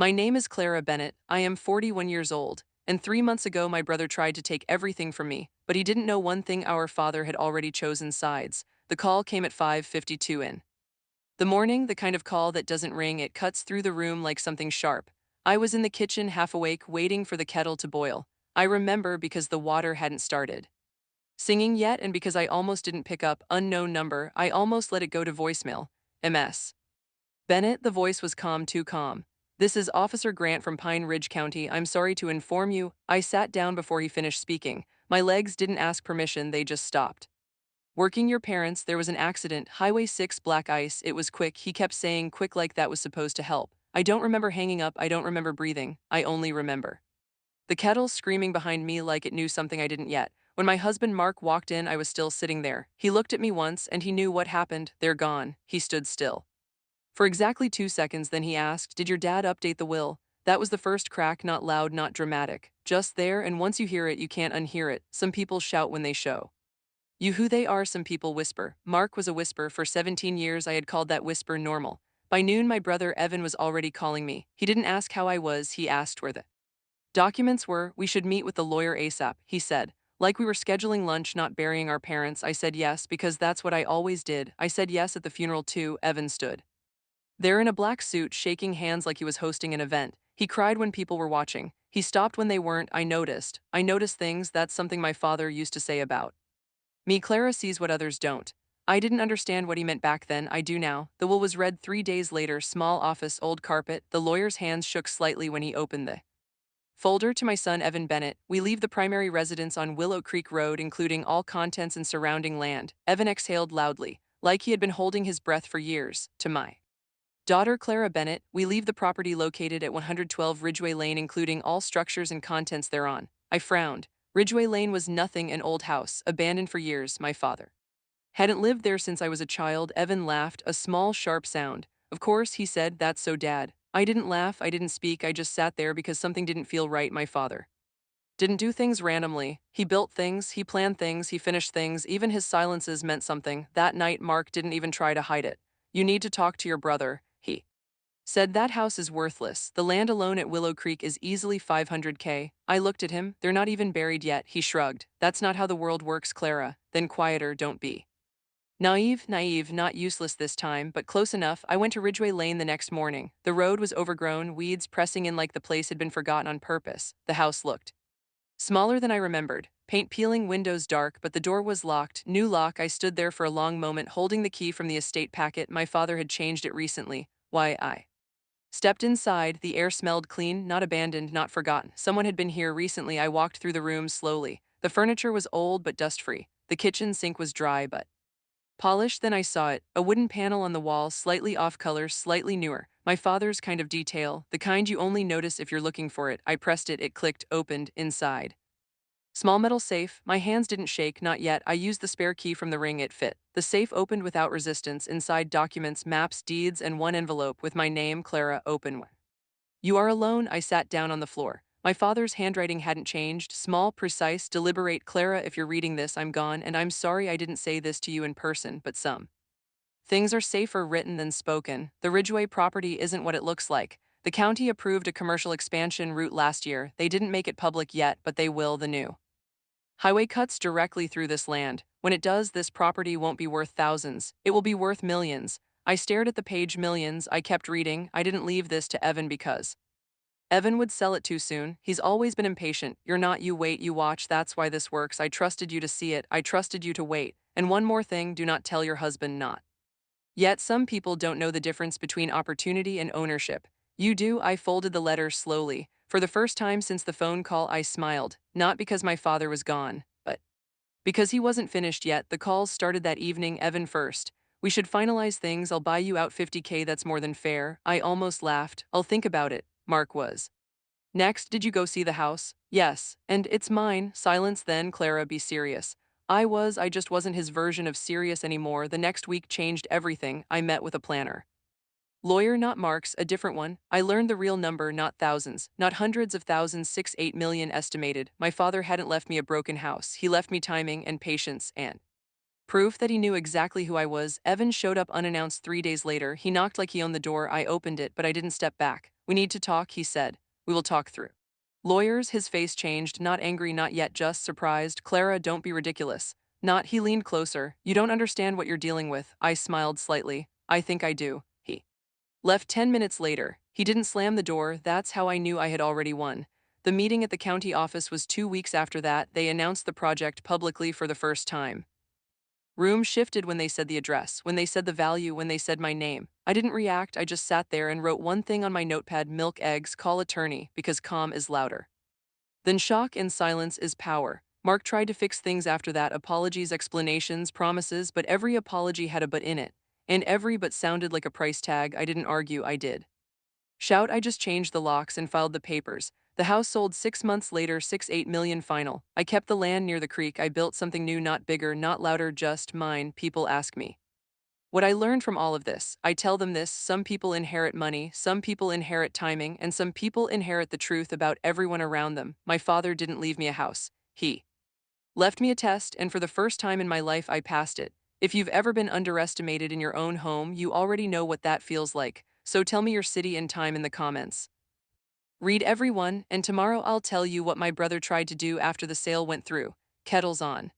My name is Clara Bennett. I am 41 years old, and 3 months ago my brother tried to take everything from me, but he didn't know one thing: our father had already chosen sides. The call came at 5:52 in the morning, the kind of call that doesn't ring, it cuts through the room like something sharp. I was in the kitchen, half awake, waiting for the kettle to boil. I remember because the water hadn't started singing yet, and because I almost didn't pick up unknown number, I almost let it go to voicemail. MS. Bennett, the voice was calm, too calm. This is Officer Grant from Pine Ridge County. I'm sorry to inform you. I sat down before he finished speaking. My legs didn't ask permission, they just stopped. Working your parents, there was an accident, Highway 6, black ice. It was quick. He kept saying quick like that was supposed to help. I don't remember hanging up, I don't remember breathing. I only remember the kettle screaming behind me like it knew something I didn't yet. When my husband Mark walked in, I was still sitting there. He looked at me once and he knew what happened. They're gone. He stood still for exactly 2 seconds, then he asked, "Did your dad update the will?" That was the first crack, not loud, not dramatic. Just there, and once you hear it, you can't unhear it. Some people shout when they show you who they are, some people whisper. Mark was a whisper. For 17 years, I had called that whisper normal. By noon, my brother Evan was already calling me. He didn't ask how I was, he asked where the documents were. We should meet with the lawyer ASAP, he said. Like we were scheduling lunch, not burying our parents. I said yes, because that's what I always did. I said yes at the funeral too. Evan stood there in a black suit, shaking hands like he was hosting an event. He cried when people were watching. He stopped when they weren't. I noticed. I noticed things. That's something my father used to say about me. Clara sees what others don't. I didn't understand what he meant back then. I do now. The will was read 3 days later. Small office, old carpet. The lawyer's hands shook slightly when he opened the folder. To my son Evan Bennett, we leave the primary residence on Willow Creek Road, including all contents and surrounding land. Evan exhaled loudly, like he had been holding his breath for years. To my daughter Clara Bennett, we leave the property located at 112 Ridgeway Lane, including all structures and contents thereon. I frowned. Ridgeway Lane was nothing, an old house, abandoned for years. My father hadn't lived there since I was a child. Evan laughed, a small, sharp sound. Of course, he said, that's so, Dad. I didn't laugh, I didn't speak, I just sat there because something didn't feel right. My father didn't do things randomly. He built things, he planned things, he finished things. Even his silences meant something. That night, Mark didn't even try to hide it. You need to talk to your brother, he said. That house is worthless. The land alone at Willow Creek is easily 500K. I looked at him. They're not even buried yet. He shrugged. That's not how the world works, Clara. Then quieter, don't be naive, not useless this time, but close enough. I went to Ridgeway Lane the next morning. The road was overgrown, weeds pressing in like the place had been forgotten on purpose. The house looked smaller than I remembered. Paint peeling, windows dark, but the door was locked. New lock. I stood there for a long moment, holding the key from the estate packet. My father had changed it recently. Why, I stepped inside. The air smelled clean, not abandoned, not forgotten. Someone had been here recently. I walked through the rooms slowly. The furniture was old but dust-free. The kitchen sink was dry but polished. Then I saw it, a wooden panel on the wall, slightly off color, slightly newer. My father's kind of detail, the kind you only notice if you're looking for it. I pressed it, it clicked, opened. Inside, small metal safe. My hands didn't shake, not yet. I used the spare key from the ring, it fit. The safe opened without resistance. Inside, documents, maps, deeds, and one envelope with my name, Clara. Open. You are alone. I sat down on the floor. My father's handwriting hadn't changed. Small, precise, deliberate. Clara, if you're reading this, I'm gone, and I'm sorry I didn't say this to you in person, but some things are safer written than spoken. The Ridgeway property isn't what it looks like. The county approved a commercial expansion route last year. They didn't make it public yet, but they will. The new highway cuts directly through this land. When it does, this property won't be worth thousands. It will be worth millions. I stared at the page. Millions. I kept reading. I didn't leave this to Evan because Evan would sell it too soon. He's always been impatient. You're not, you wait, you watch. That's why this works. I trusted you to see it. I trusted you to wait. And one more thing, do not tell your husband not. Yet some people don't know the difference between opportunity and ownership. You do. I folded the letter slowly. For the first time since the phone call, I smiled. Not because my father was gone, but because he wasn't finished yet. The calls started that evening. Evan first. We should finalize things. I'll buy you out 50K. That's more than fair. I almost laughed. I'll think about it. Mark was next. Did you go see the house? Yes. And it's mine. Silence. Then, Clara, be serious. I just wasn't his version of serious anymore. The next week changed everything. I met with a planner. Lawyer, not Mark's, a different one. I learned the real number, not thousands, not hundreds of thousands, 8 million estimated. My father hadn't left me a broken house. He left me timing and patience and proof that he knew exactly who I was. Evan showed up unannounced 3 days later. He knocked like he owned the door. I opened it, but I didn't step back. We need to talk, he said. We will talk through. Lawyers, his face changed, not angry, not yet, just surprised. Clara, don't be ridiculous. Not, he leaned closer. You don't understand what you're dealing with. I smiled slightly. I think I do. He left 10 minutes later. He didn't slam the door. That's how I knew I had already won. The meeting at the county office was 2 weeks after that. They announced the project publicly for the first time. Room shifted when they said the address, when they said the value, when they said my name. I didn't react, I just sat there and wrote one thing on my notepad: milk eggs, call attorney, because calm is louder. Then shock and silence is power. Mark tried to fix things after that: apologies, explanations, promises, but every apology had a but in it. And every but sounded like a price tag. I didn't argue, I did. Shout, I just changed the locks and filed the papers. The house sold 6 months later, 6.8 million final. I kept the land near the creek. I built something new, not bigger, not louder, just mine. People ask me what I learned from all of this. I tell them this: some people inherit money, some people inherit timing, and some people inherit the truth about everyone around them. My father didn't leave me a house. He left me a test, and for the first time in my life, I passed it. If you've ever been underestimated in your own home, you already know what that feels like. So tell me your city and time in the comments. Read everyone, and tomorrow I'll tell you what my brother tried to do after the sale went through. Kettles on.